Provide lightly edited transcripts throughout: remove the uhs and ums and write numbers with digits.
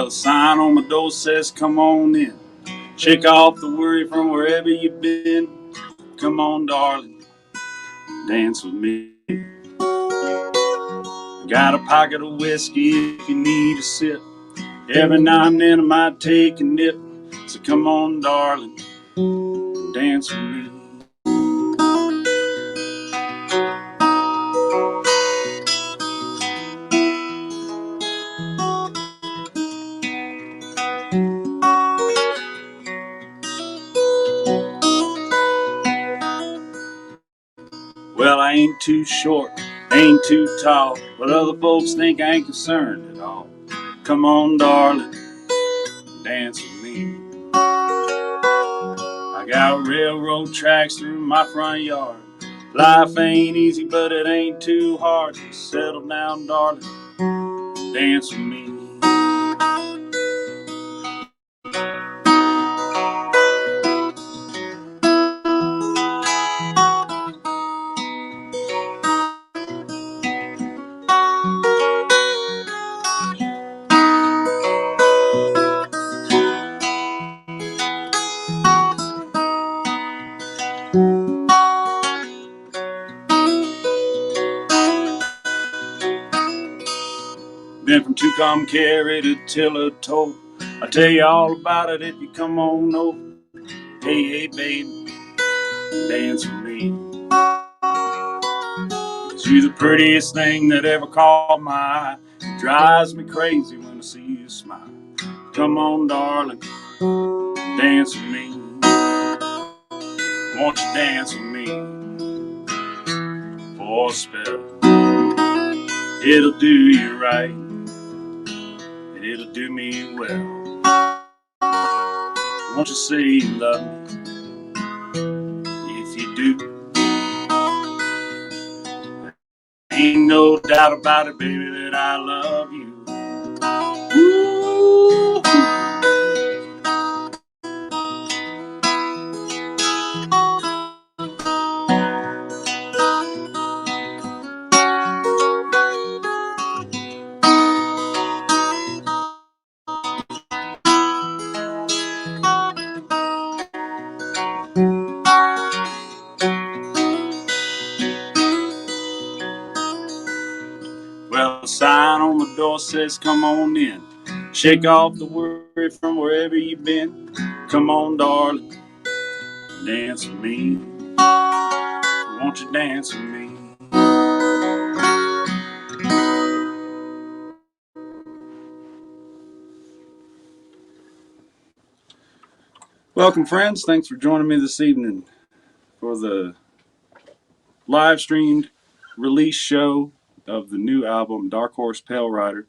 Well, the sign on my door says, come on in. Shake off the worry from wherever you've been. Come on, darling, dance with me. Got a pocket of whiskey if you need a sip. Every now and then I might take a nip. So come on, darling, dance with me. Well, I ain't too short, ain't too tall, but other folks think I ain't concerned at all. Come on, darling, dance with me. I got railroad tracks through my front yard. Life ain't easy, but it ain't too hard. To settle down, darling, dance with me. Been from Tucumcari to Tillatoe. I'll tell you all about it if you come on over. Hey, hey, baby, dance with me. 'Cause you're the prettiest thing that ever caught my eye. It drives me crazy when I see you smile. Come on, darling, dance with me. Won't you dance with me for a spell? It'll do you right, and it'll do me well. Won't you say you love me? If you do, ain't no doubt about it, baby, that I love you. Ooh. Well, the sign on the door says, come on in. Shake off the worry from wherever you've been. Come on, darling, dance with me. Won't you dance with me? Welcome, friends. Thanks for joining me this evening for the live streamed release show of the new album, Dark Horse Pale Rider,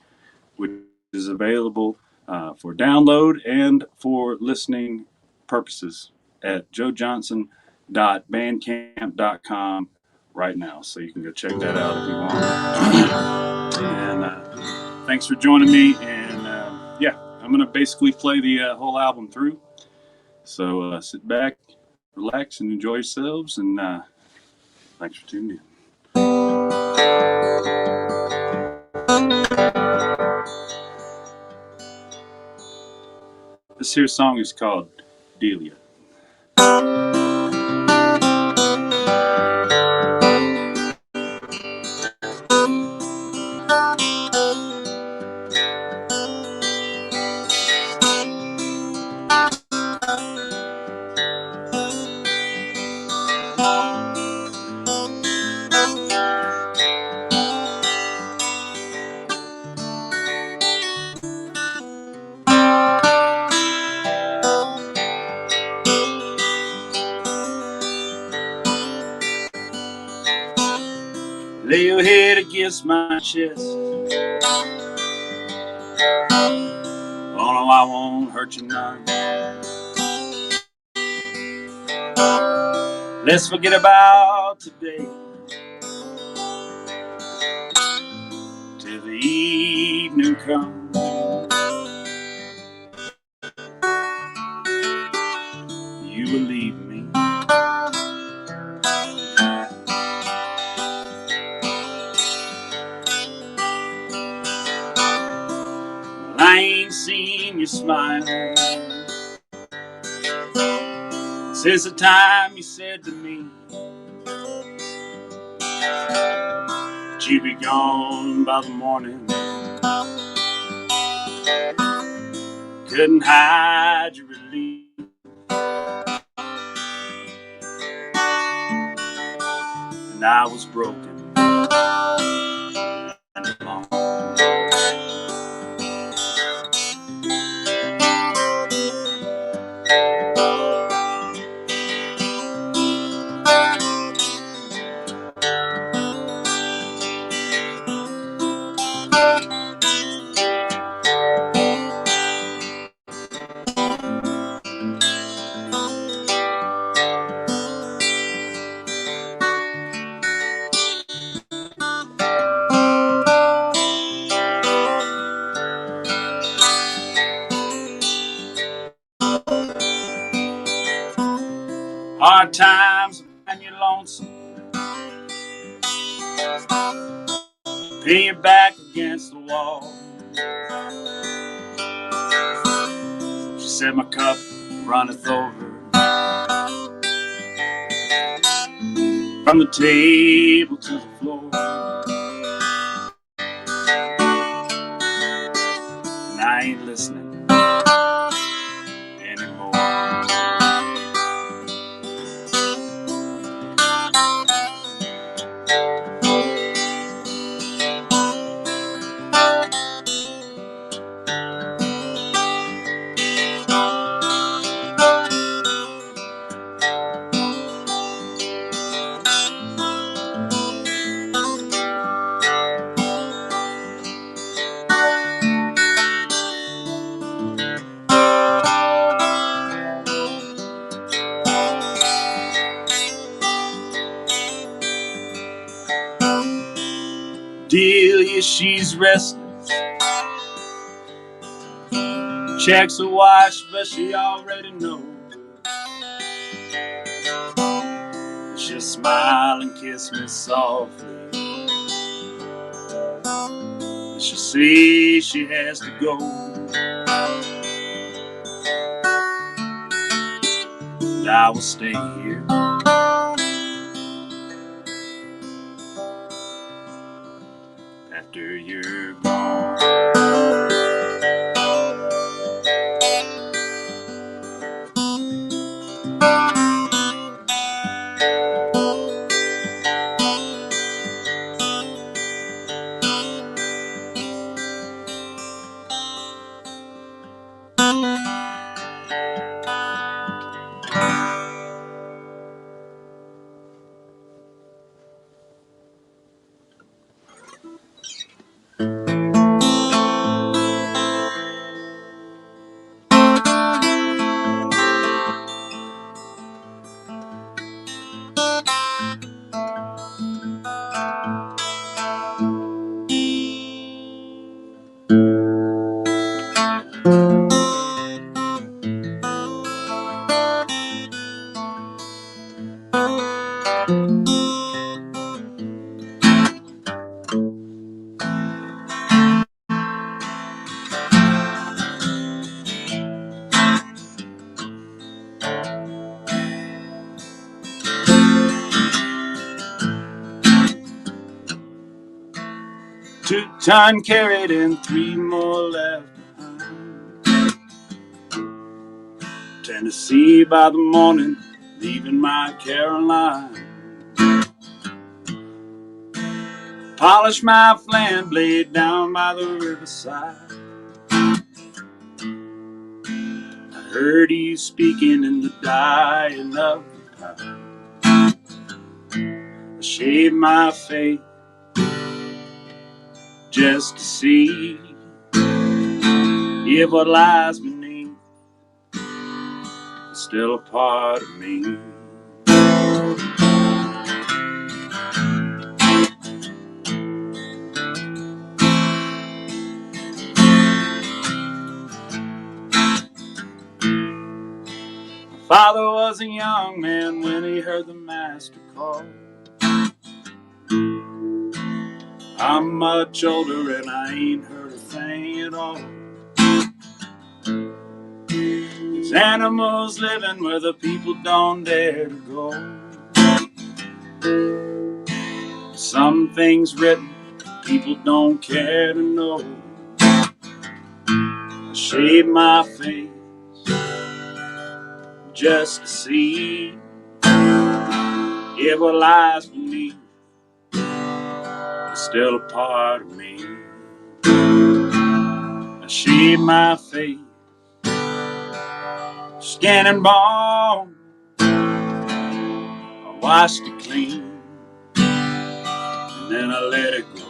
which is available for download and for listening purposes at joejohnson.bandcamp.com right now. So you can go check that out if you want. And thanks for joining me. And yeah, I'm going to basically play the whole album through. So sit back, relax, and enjoy yourselves. And thanks for tuning in. This here song is called Delia. Lay your head against my chest. Oh no, I won't hurt you none. Let's forget about today till the evening comes. You will leave me. Well, I ain't seen you smile since the time you said to me that you'd be gone by the morning. Couldn't hide your relief, and I was broken and alone. Hard times and you're lonesome, pin your back against the wall. She said my cup runneth over from the table to the floor, and I ain't listening anymore. Delia, she's restless, checks a watch, but she already knows. She'll smile and kiss me softly. She'll say she has to go, and I will stay here after you're gone. Two-ton carried and 3 more left behind. Tennessee by the morning, leaving my Caroline. Polish my flan blade down by the riverside. I heard you speaking in the dying of the pine. I shaved my face just to see if what lies beneath is still a part of me. My father was a young man when he heard the master call. I'm much older and I ain't heard a thing at all. There's animals living where the people don't dare to go. Some things written people don't care to know. I shave my face just to see if what lies beneath is still a part of me. I shave my face, skin and bone, I washed it clean, and then I let it go.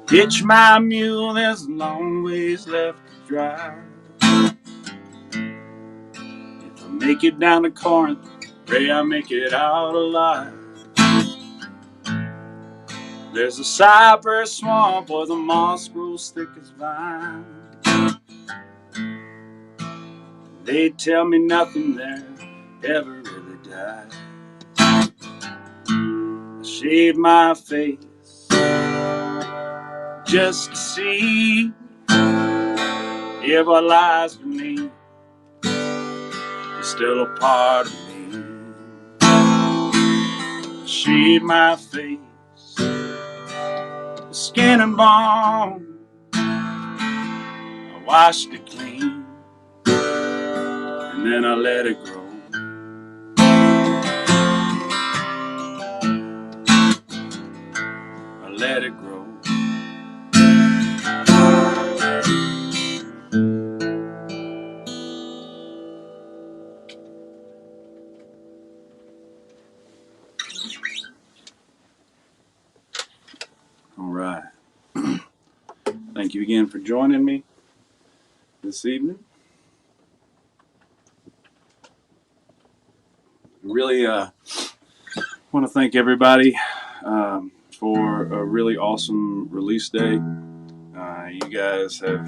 Hitch my mule, there's a long ways left to drive. If I make it down to Corinth, pray I make it out alive. There's a cypress swamp where the moss grows thick as vine. They tell me nothing there ever really died. I shave my face just to see if what lies beneath is still a part of me. I shave my face, skin and bone, I washed it clean, and then I let it grow. I let it grow. All right. Thank you again for joining me this evening. Really want to thank everybody for a really awesome release day. You guys have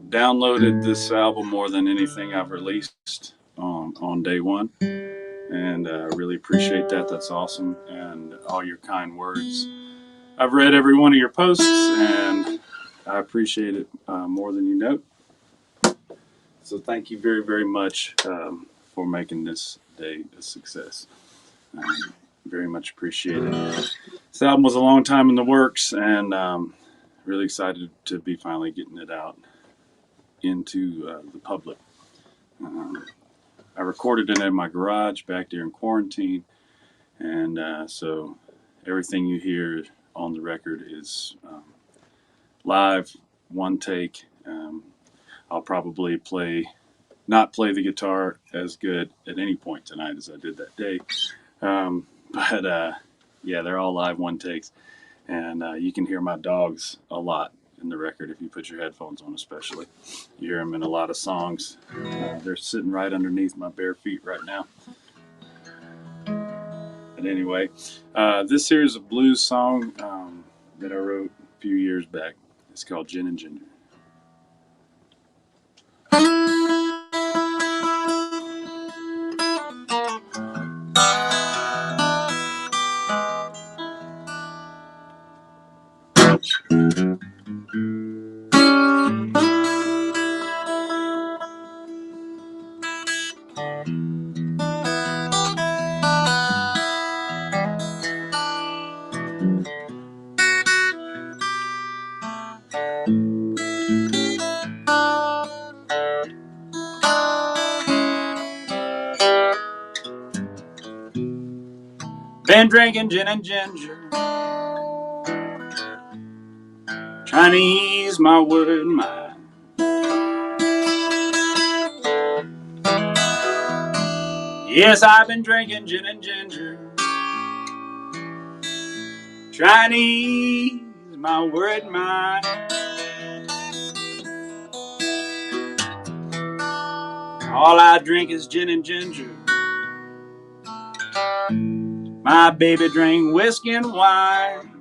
downloaded this album more than anything I've released on day one, and really appreciate that. That's awesome, and all your kind words. I've read every one of your posts, and I appreciate it more than you know. So thank you very, very much for making this day a success. Very much appreciated. This album was a long time in the works, and really excited to be finally getting it out into the public. I recorded it in my garage back during quarantine, and so everything you hear on the record is live, one take. I'll probably not play the guitar as good at any point tonight as I did that day. But yeah, they're all live one takes, and you can hear my dogs a lot in the record if you put your headphones on, especially. You hear them in a lot of songs. They're sitting right underneath my bare feet right now. But anyway, this here is a blues song that I wrote a few years back. It's called Gin and Ginger. Been drinking gin and ginger, trying to ease my worried mind. Yes, I've been drinking gin and ginger, trying to ease my worried mind. All I drink is gin and ginger. My baby drink whiskey and wine.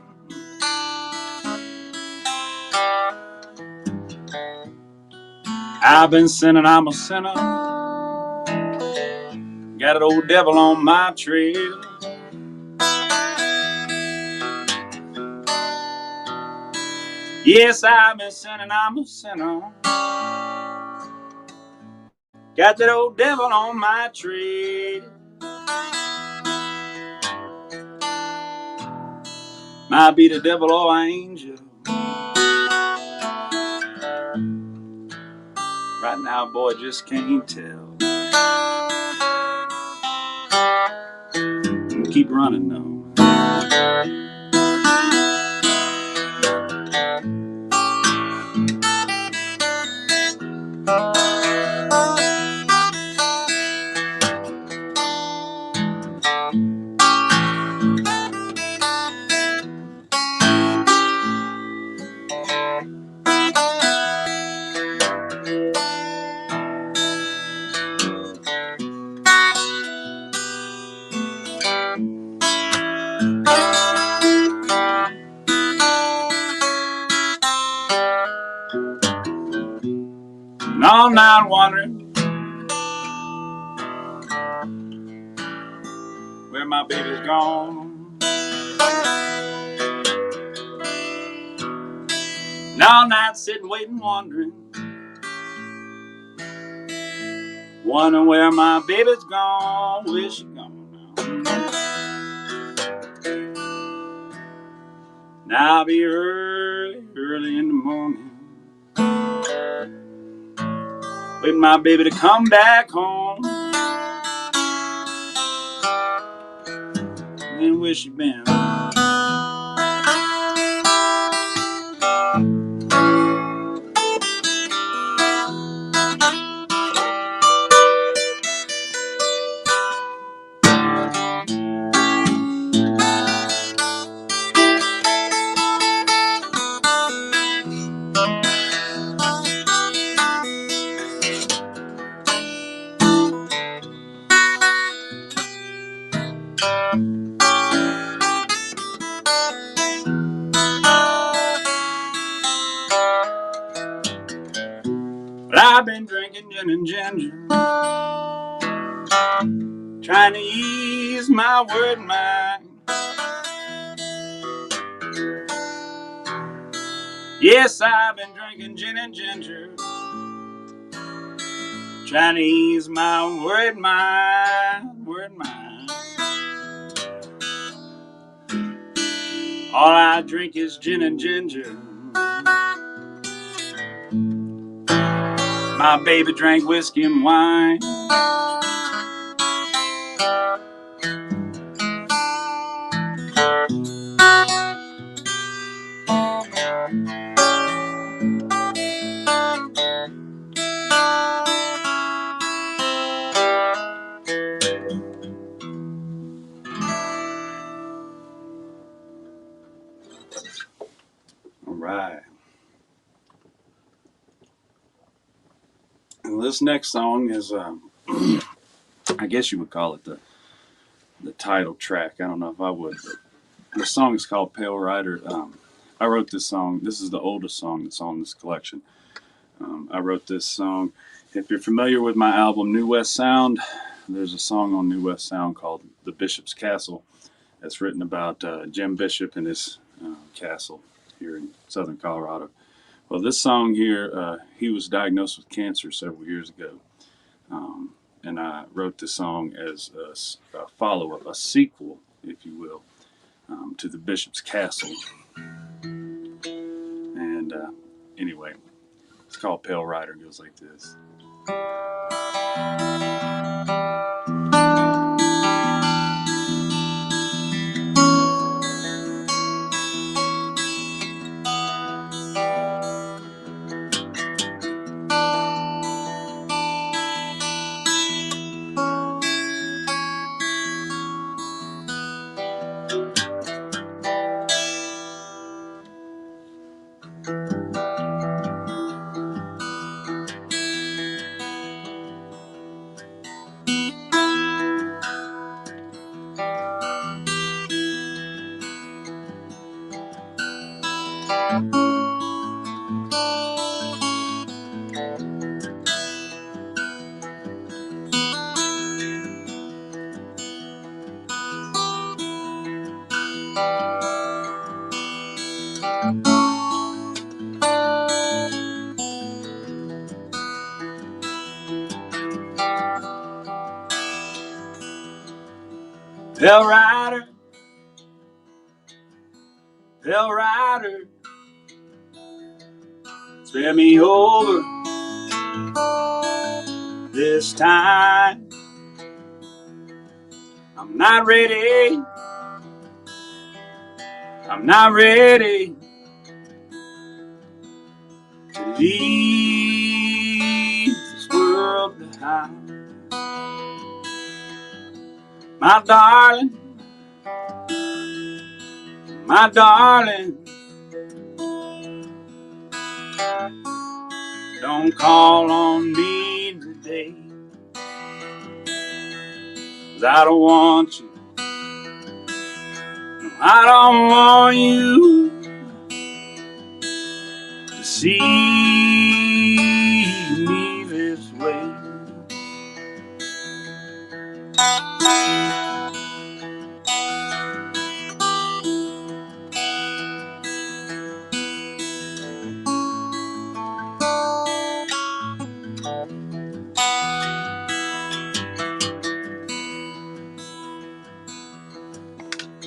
I've been sinning, I'm a sinner. Got an old devil on my trail. Yes, I've been sinning, I'm a sinner. Got that old devil on my trail. Might be the devil or angel. Right now, boy, just can't tell. Keep running though. And all night wondering where my baby's gone. And all night sitting, waiting, wondering where my baby's gone. Where's she gone now? Now I'll be early, early in the morning, waiting my baby to come back home. And where she been? But I've been drinking gin and ginger, trying to ease my worried mind. Yes, I've been drinking gin and ginger, trying to ease my worried mind, All I drink is gin and ginger. My baby drank whiskey and wine. All right. And this next song is, I guess you would call it the title track. I don't know if I would, but the song is called Pale Rider. I wrote this song. This is the oldest song that's on this collection. I wrote this song. If you're familiar with my album New West Sound, there's a song on New West Sound called The Bishop's Castle that's written about Jim Bishop and his castle here in southern Colorado. Well, this song here, he was diagnosed with cancer several years ago. And I wrote this song as a follow-up, a sequel, if you will, to The Bishop's Castle. And anyway, it's called Pale Rider. It goes like this. Pale rider, pale rider, spare me over this time. I'm not ready, I'm not ready to leave this world behind. My darling, my darling, don't call on me today, 'cause I don't want you, no, I don't want you to see me this way.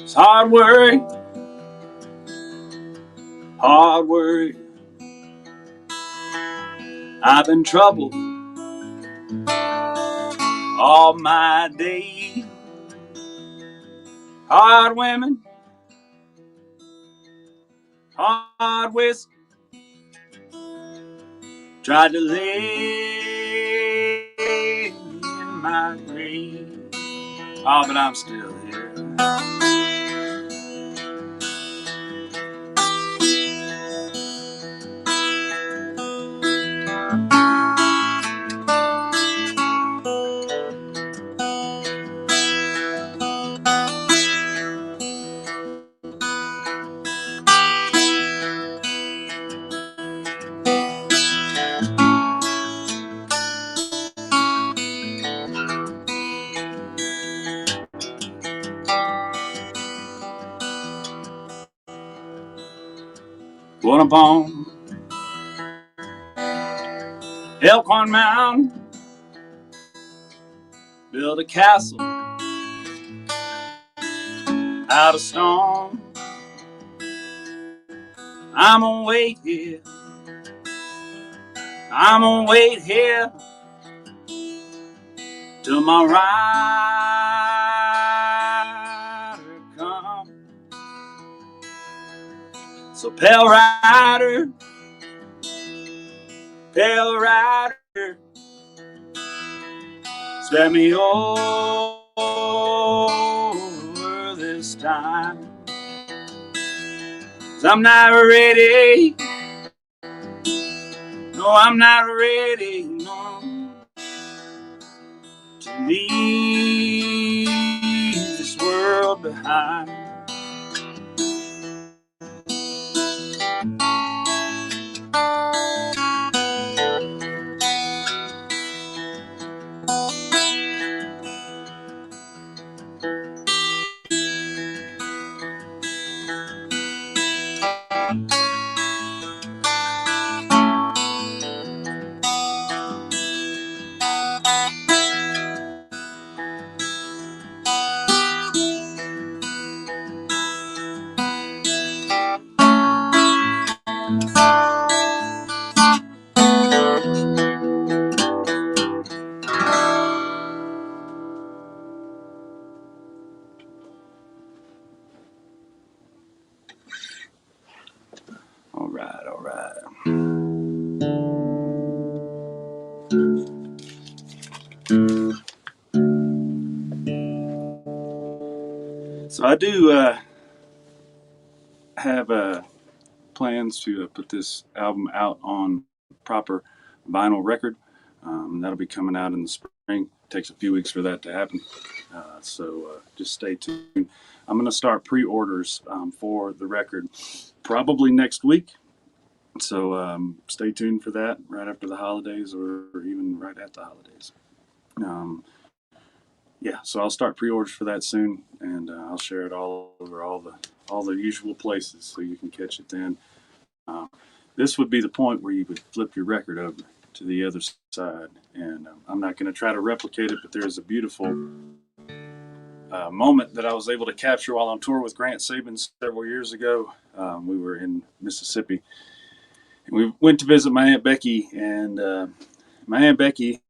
It's hard work, hard work. I've been troubled all my days. Hard women, hard whiskey, tried to lay in my grave. Oh, but I'm still here. Going upon Elkhorn Mountain, build a castle out of stone. I'm gonna wait here, I'm gonna wait here till my rider comes. So pale rider, pale rider, spare me over this time. 'Cause I'm not ready, no, I'm not ready, no, to leave this world behind. All right, all right. So I do have plans to put this album out on proper vinyl record. That'll be coming out in the spring. It takes a few weeks for that to happen. So just stay tuned. I'm going to start pre-orders for the record probably next week. So stay tuned for that right after the holidays or even right at the holidays. Um, yeah, so I'll start pre-orders for that soon, and I'll share it all over all the usual places so you can catch it then. This would be the point where you would flip your record over to the other side, and I'm not going to try to replicate it, but there is a beautiful moment that I was able to capture while on tour with Grant Saban several years ago. We were in Mississippi. And we went to visit my Aunt Becky, and my Aunt Becky,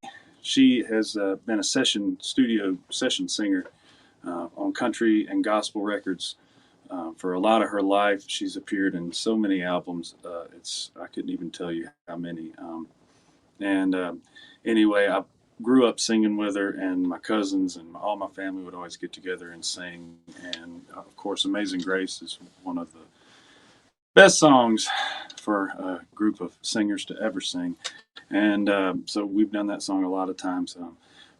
she has been a session singer on country and gospel records for a lot of her life. She's appeared in so many albums. I couldn't even tell you how many. And anyway, I grew up singing with her, and my cousins and all my family would always get together and sing. And of course, Amazing Grace is one of the best songs for a group of singers to ever sing. And so we've done that song a lot of times.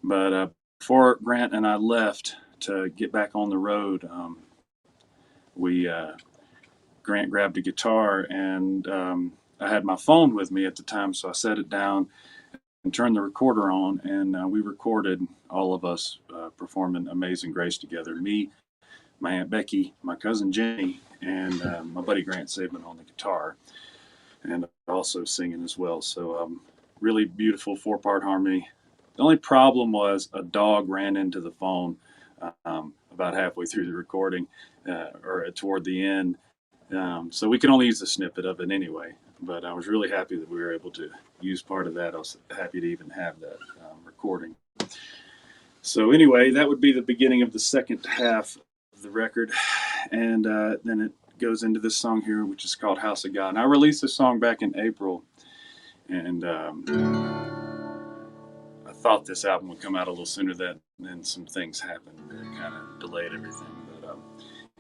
But before Grant and I left to get back on the road, Grant grabbed a guitar, and I had my phone with me at the time, so I set it down and turned the recorder on, and we recorded all of us performing Amazing Grace together. Me, my Aunt Becky, my cousin Jenny, and my buddy Grant Saban on the guitar, and also singing as well. So really beautiful 4-part harmony. The only problem was a dog ran into the phone about halfway through the recording or toward the end. So we could only use a snippet of it anyway. But I was really happy that we were able to use part of that. I was happy to even have that recording. So anyway, that would be the beginning of the second half of the record. And then it goes into this song here, which is called House of God. And I released this song back in April. And I thought this album would come out a little sooner than then some things happened that kind of delayed everything. But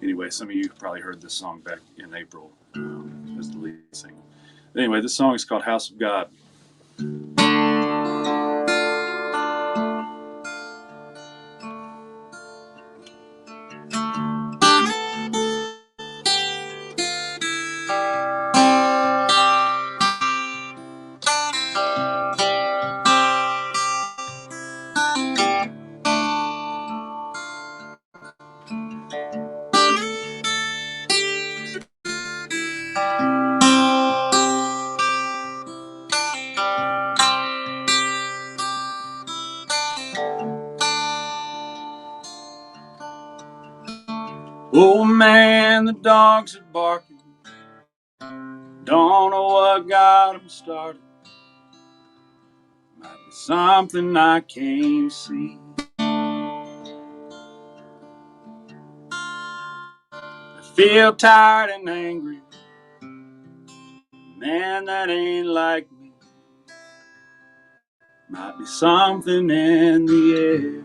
anyway, some of you probably heard this song back in April as the lead single. Anyway, this song is called House of God. Oh man, the dogs are barking. Don't know what got them started. Might be something I can't see. I feel tired and angry. Man, that ain't like me. Might be something in the air.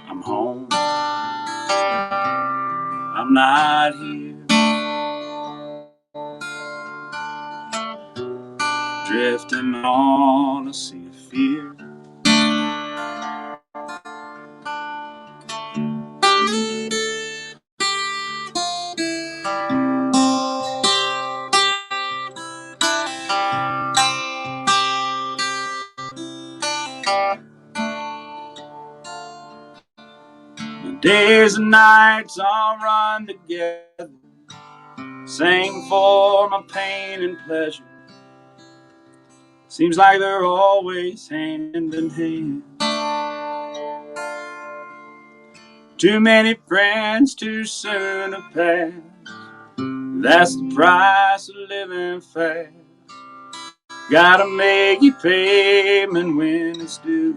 I'm home. I'm not here. Drifting on a sea of fear. The days and nights all run together, same for my pain and pleasure. Seems like they're always hand in hand. Too many friends too soon to pass. That's the price of living fast. Gotta make your payment when it's due.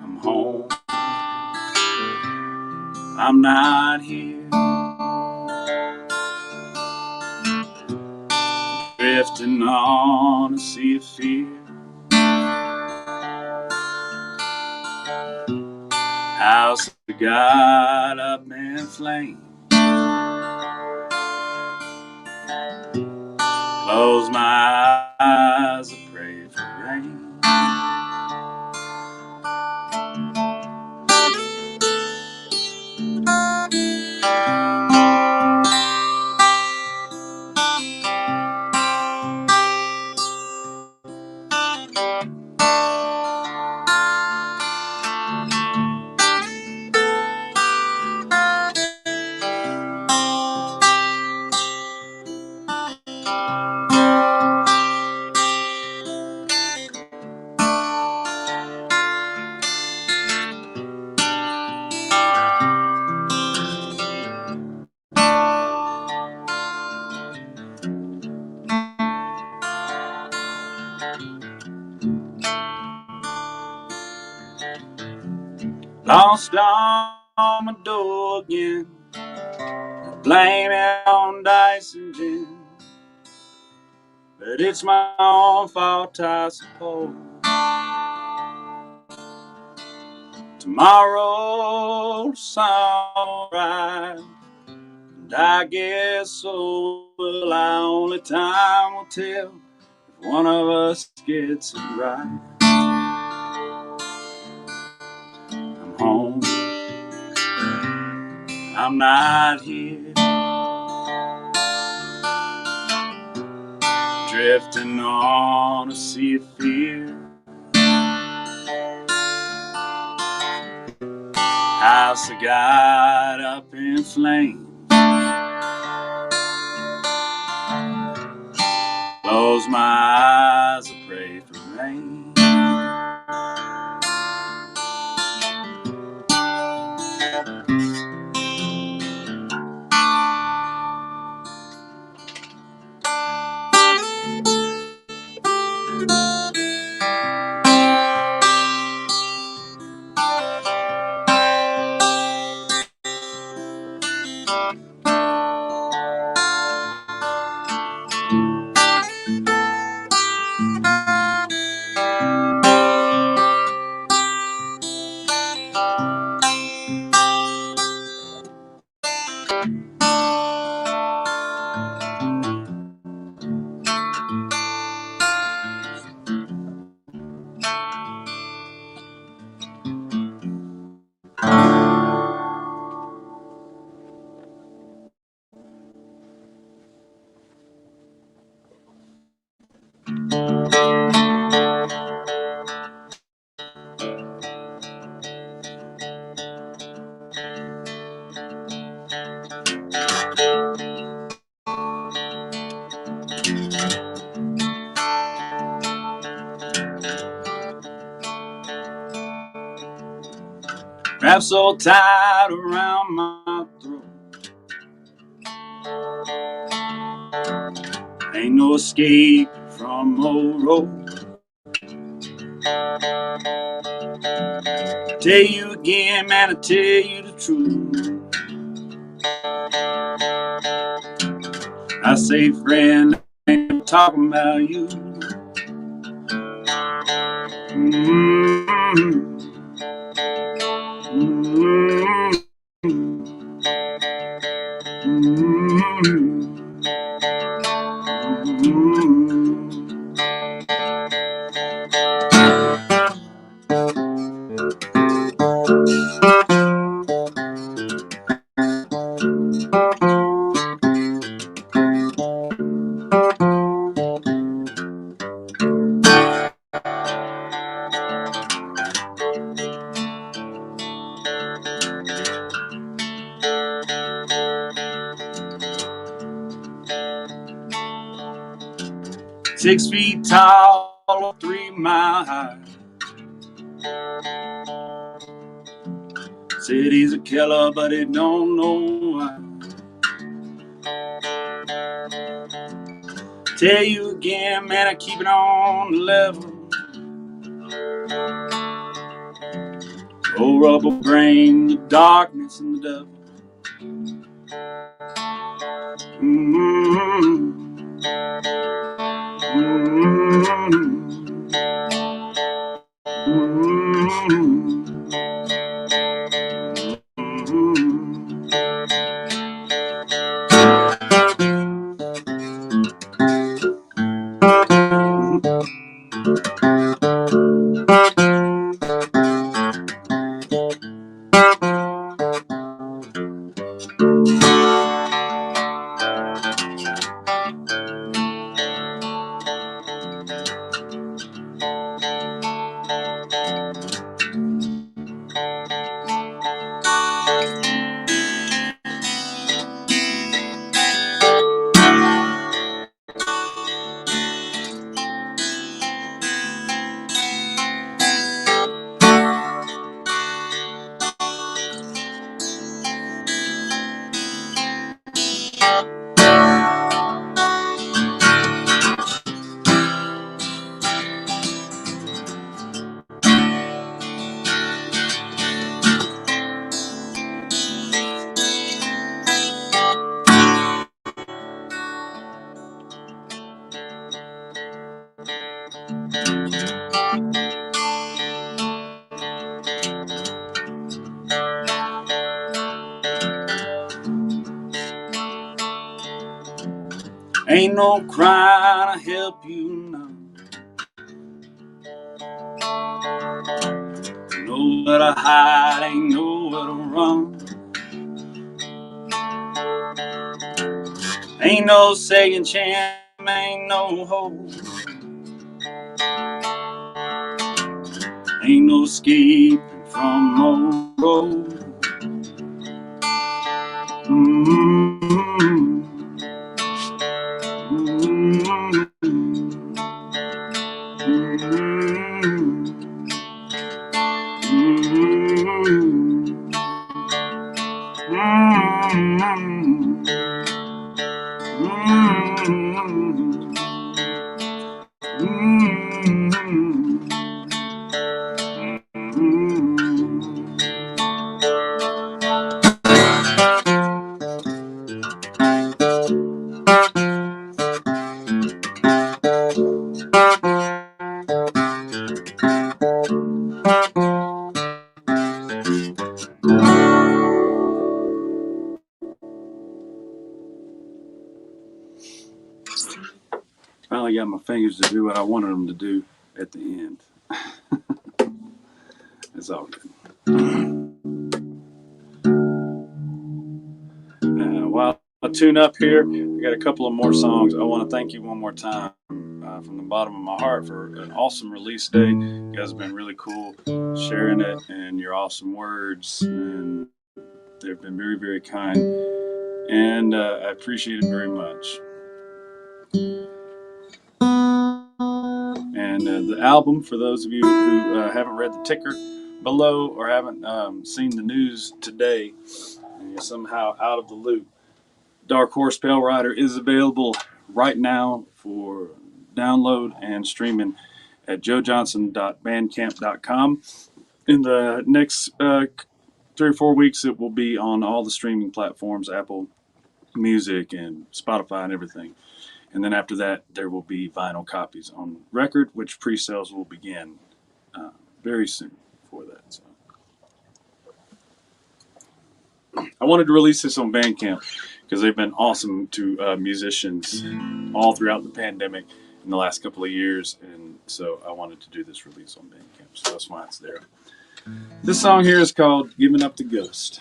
I'm home. I'm not here. Drifting on a sea of fear. House of God up in flames. Close my eyes, I pray for rain. Lost on my door again, blame it on dice and gin, but it's my own fault, I suppose. Tomorrow's alright, and I guess so will I. Only time will tell if one of us gets it right. I'm home, I'm not here, drifting on a sea of fear. House I got up in flames, close my eyes, I pray for rain. Wrapped so tight around my throat, ain't no escape from old road. Tell you again, man, I tell you the truth. I say, friend, I ain't talking about you. Mm-hmm. Mm-hmm. Mm-hmm. Six feet tall, 3 mile high. Said he's a killer, but he don't know why. Tell you again, man, I keep it on the level. Oh, rubber brain, the darkness and the devil. Mm-hmm. Mm-hmm. Mm-hmm. Ain't no crying to help you now. Nowhere to hide, ain't nowhere to run. Ain't no second chance, ain't no hope. Ain't no escaping from no road. Mm-hmm. Mm-hmm. Finally got my fingers to do what I wanted them to do at the end. It's all good. While I tune up here, I got a couple of more songs. I want to thank you one more time from the bottom of my heart for an awesome release day. You guys have been really cool sharing it and your awesome words, and they've been very, very kind, and I appreciate it very much. And the album, for those of you who haven't read the ticker below or haven't seen the news today, and you're somehow out of the loop, Dark Horse Pale Rider is available right now for download and streaming at joejohnson.bandcamp.com. In the next 3 or 4 weeks, it will be on all the streaming platforms, Apple Music and Spotify and everything. And then after that, there will be vinyl copies on record, which pre-sales will begin very soon for that. So I wanted to release this on Bandcamp because they've been awesome to musicians all throughout the pandemic in the last couple of years. And so I wanted to do this release on Bandcamp. So that's why it's there. This song here is called Giving Up the Ghost.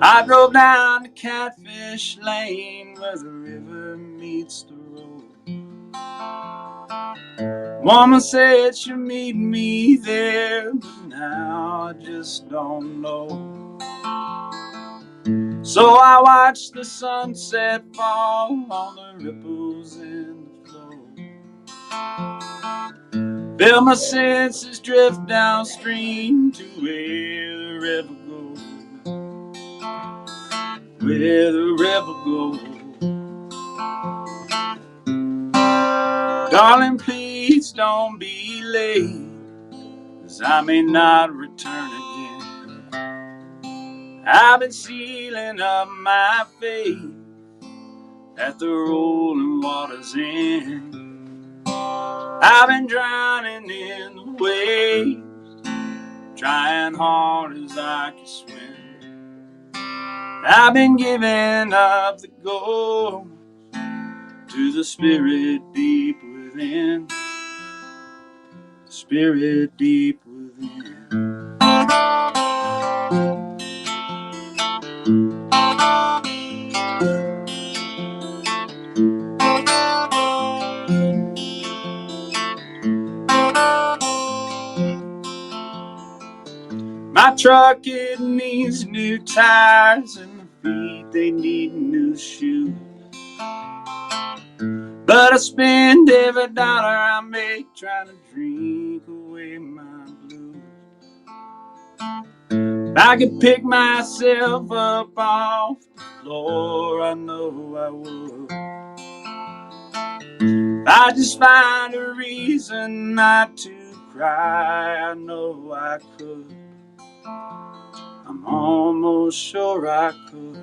I drove down to Catfish Lane where the river meets the road. Woman said she'll meet me there, but now I just don't know. So I watched the sunset fall on the ripples in the flow. Feel my senses drift downstream to where the river goes. Where the river goes. Darling, please don't be late, 'cause I may not return again. I've been sealing up my faith at the rolling water's end. I've been drowning in the waves, trying hard as I can swim. I've been giving up the ghost to the spirit deep within. Spirit deep within. My truck, it needs new tires, and my feet, they need new shoes. But I spend every dollar I make trying to drink away my blues. If I could pick myself up off the floor, I know I would. If I just find a reason not to cry, I know I could. I'm almost sure I could.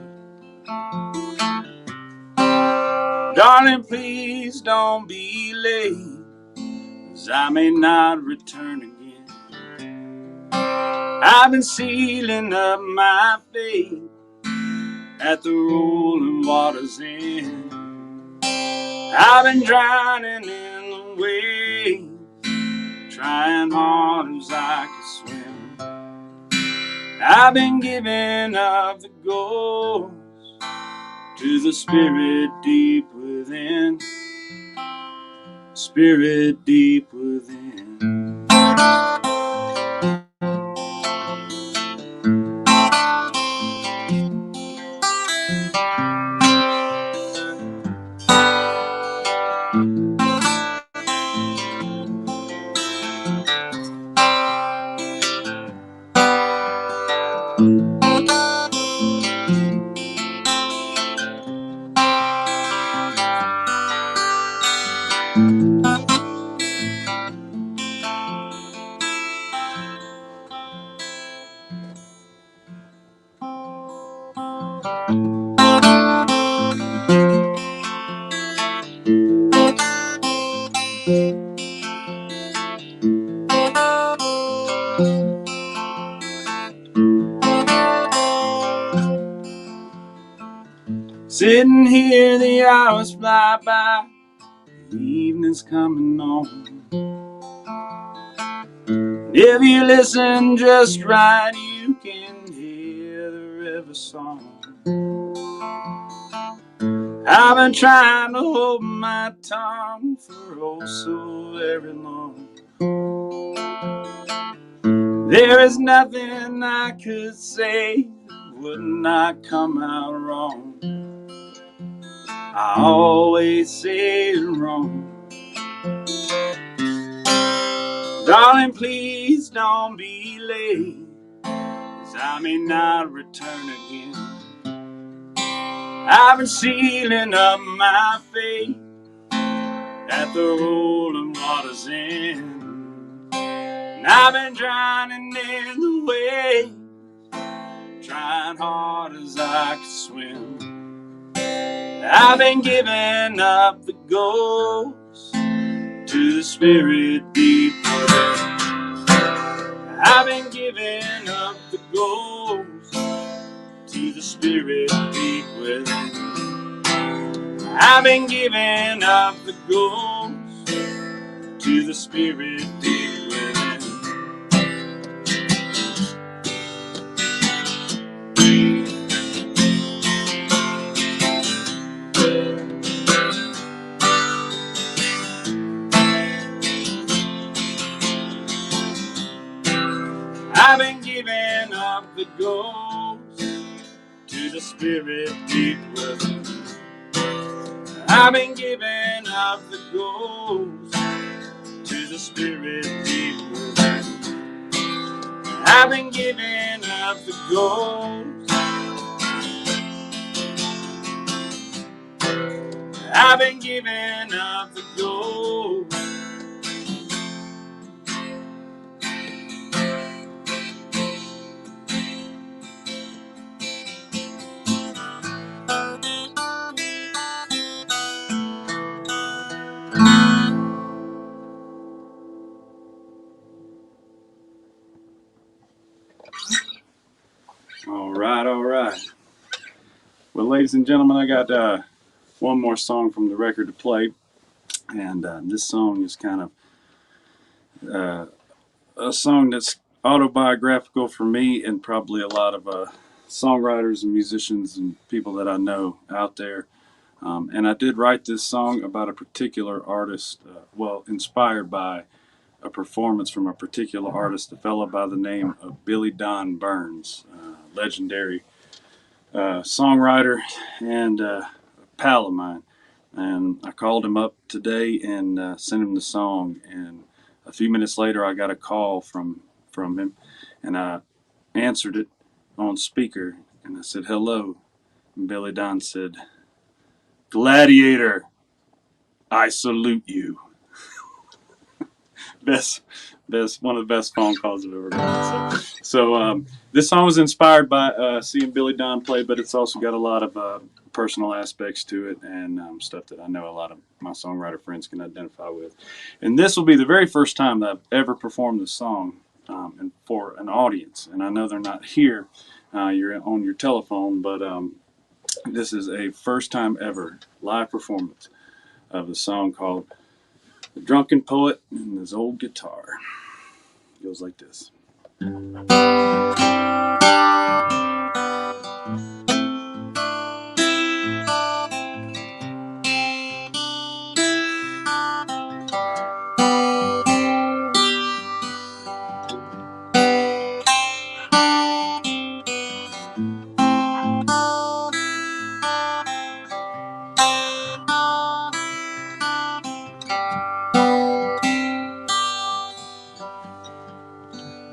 Darling, please don't be late, 'cause I may not return again. I've been sealing up my fate at the rolling water's end. I've been drowning in the waves, trying hard as I can swim. I've been giving up the ghost to the spirit deep within. Spirit deep within. Sitting here, the hours fly by, the evening's coming on. If you listen just right, you can hear the river song. I've been trying to hold my tongue for oh so very long. There is nothing I could say that would not come out wrong. I always say it wrong. Darling, please don't be late, 'cause I may not return again. I've been sealing up my fate at the rolling water's end. And I've been drowning in the waves, trying hard as I can swim. I've been giving up the ghost to the spirit deep within. I've been giving up the ghost to the spirit deep within. I've been giving up the ghost to the spirit deep within. I've been giving up the ghost to the spirit deep within. I've been giving up the ghost to the spirit deep within. I've been giving up the ghost. I've been giving up the ghost. All right, all right. Well, ladies and gentlemen, I got one more song from the record to play, and this song is kind of a song that's autobiographical for me and probably a lot of songwriters and musicians and people that I know out there. And I did write this song about a particular artist, inspired by a performance from a particular artist, a fellow by the name of Billy Don Burns, legendary songwriter and a pal of mine. And I called him up today and sent him the song. And a few minutes later, I got a call from him, and I answered it on speaker. And I said, "Hello." And Billy Don said, "Gladiator, I salute you." best one of the best phone calls I've ever gotten. So this song was inspired by seeing Billy Don play, but it's also got a lot of personal aspects to it, and stuff that I know a lot of my songwriter friends can identify with. And this will be the very first time that I've ever performed this song and for an audience. And I know they're not here. You're on your telephone, but this is a first time ever live performance of a song called "The Drunken Poet and His Old Guitar." It goes like this.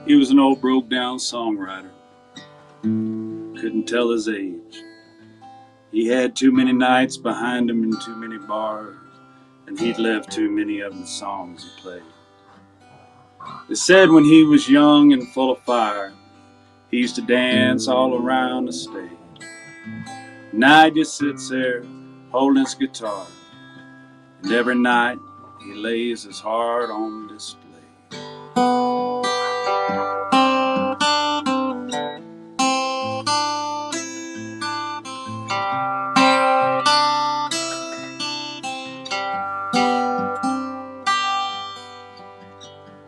He was an old broke down songwriter, couldn't tell his age. He had too many nights behind him in too many bars, and he'd left too many of the songs he played. They said when he was young and full of fire, he used to dance all around the stage. Now he just sits there holding his guitar, and every night he lays his heart on display.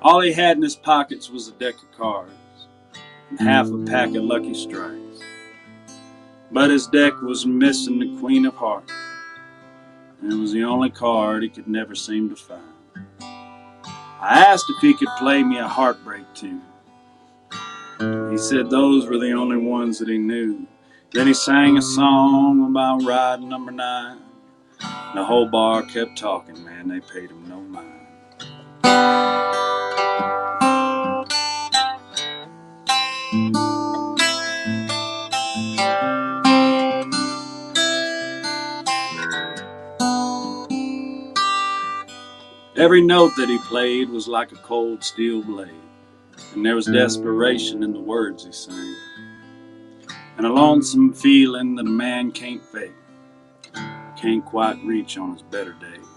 All he had in his pockets was a deck of cards and half a pack of Lucky Strikes. But his deck was missing the Queen of Hearts, and it was the only card he could never seem to find. I asked if he could play me a heartbreak tune. He said those were the only ones that he knew. Then he sang a song about ride number 9. The whole bar kept talking, man, they paid him no mind. Every note that he played was like a cold steel blade, and there was desperation in the words he sang, and a lonesome feeling that a man can't fake, can't quite reach on his better days.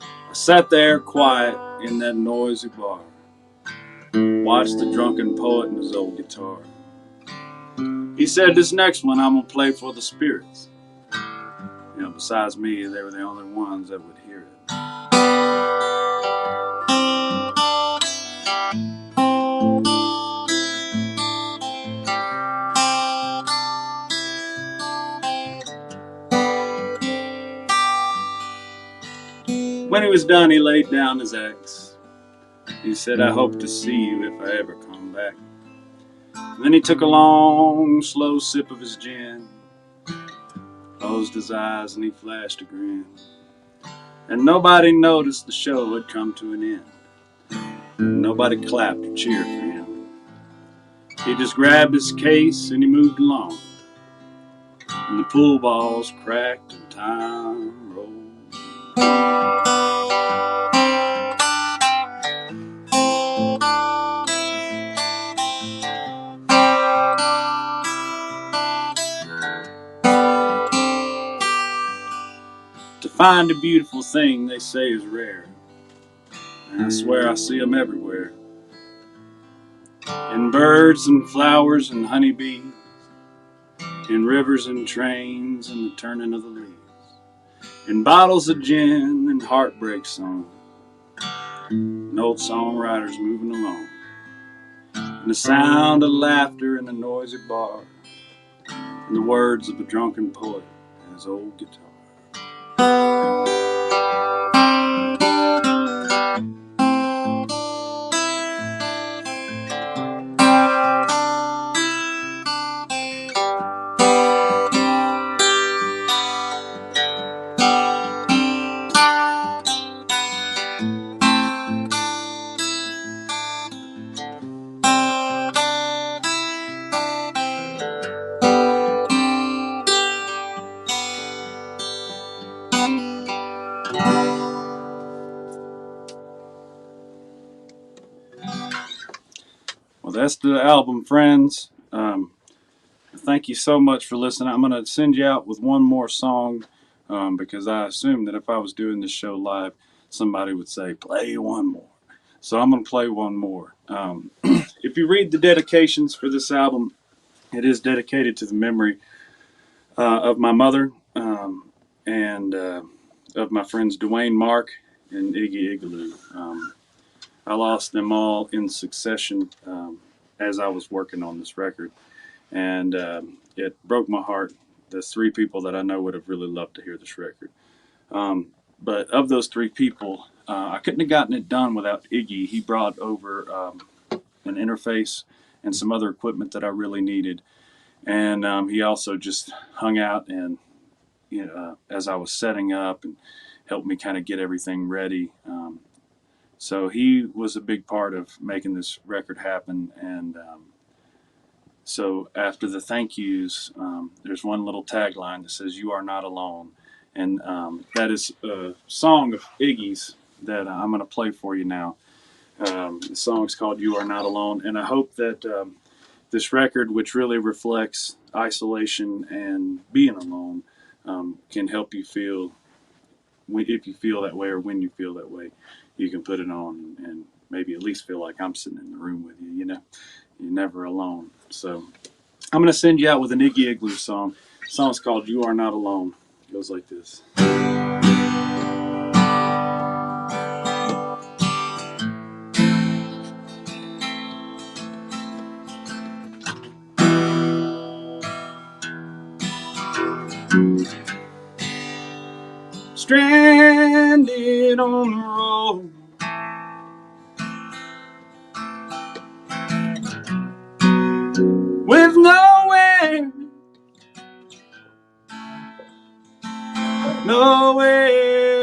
I sat there quiet in that noisy bar, watched the drunken poet and his old guitar. He said, this next one I'm gonna play for the spirits. You know, besides me, they were the only ones that would hear it. When he was done, he laid down his axe. He said, I hope to see you if I ever come back. And then he took a long, slow sip of his gin, closed his eyes, and he flashed a grin. And nobody noticed the show had come to an end. And nobody clapped or cheered for him. He just grabbed his case and he moved along. And the pool balls cracked and time rolled. To find a beautiful thing, they say, is rare. And I swear I see them everywhere. In birds and flowers and honeybees, in rivers and trains and the turning of the leaves, in bottles of gin and heartbreak songs, and old songwriters moving along, and the sound of laughter in the noisy bar, and the words of a drunken poet and his old guitar. Well, that's the album, friends. I thank you so much for listening. I'm going to send you out with one more song because I assumed that if I was doing this show live, somebody would say, play one more. So I'm going to play one more. If you read the dedications for this album, it is dedicated to the memory of my mother and of my friends Dwayne Mark and Iggy Igloo. I lost them all in succession as I was working on this record. And it broke my heart. There's three people that I know would have really loved to hear this record. But of those three people, I couldn't have gotten it done without Iggy. He brought over an interface and some other equipment that I really needed. And he also just hung out and, as I was setting up and helped me kind of get everything ready. So he was a big part of making this record happen. And so after the thank yous, there's one little tagline that says, "You are not alone." And that is a song of Iggy's that I'm going to play for you now. The song's called "You Are Not Alone." And I hope that this record, which really reflects isolation and being alone, can help you feel, if you feel that way or when you feel that way, you can put it on and maybe at least feel like I'm sitting in the room with you, You're never alone. So I'm going to send you out with an Iggy Igloo song. The song's called "You Are Not Alone." It goes like this. Stranded on the road, with nowhere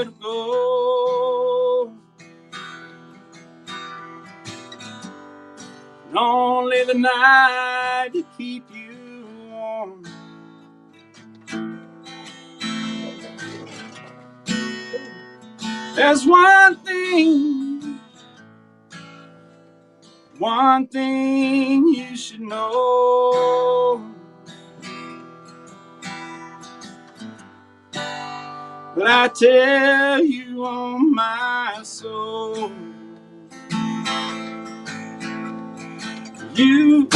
to go. And only the night to keep you warm. There's one thing you should know. But I tell you on my soul, you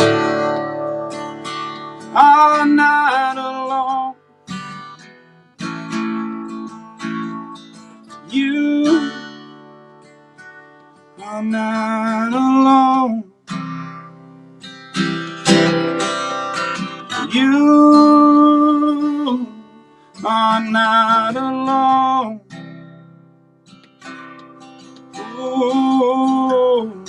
are not alone. You are not alone. You are not alone. Ooh.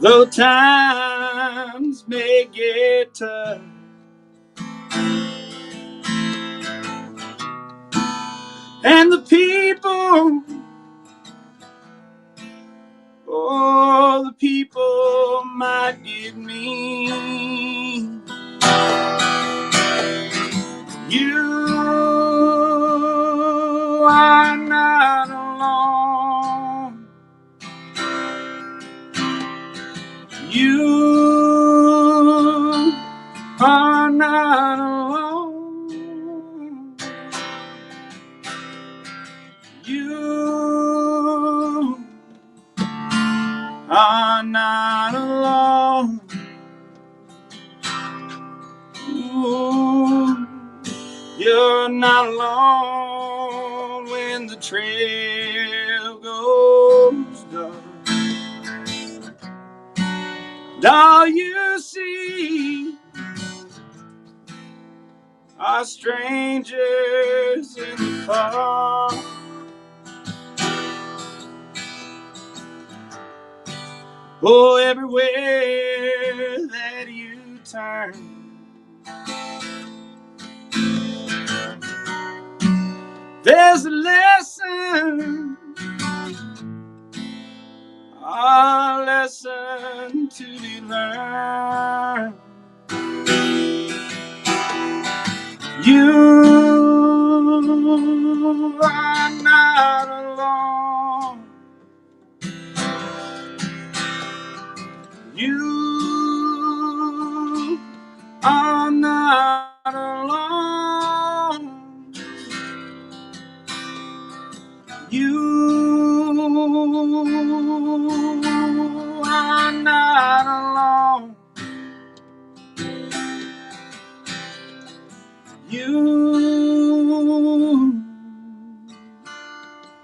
Though times may get tough, and the people, oh, the people might get mean, you are not alone. You are not alone. You are not alone. Ooh, you're not alone when the trail goes dark. And all you see are strangers in the park. Oh, everywhere that you turn, there's a lesson to be learned. You are not alone. You are not alone. You are not alone. You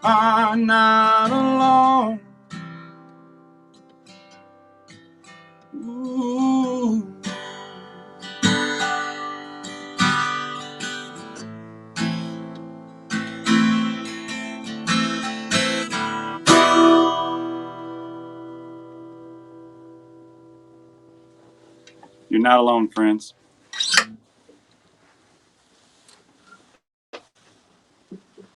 are not alone. Ooh. You're not alone, friends.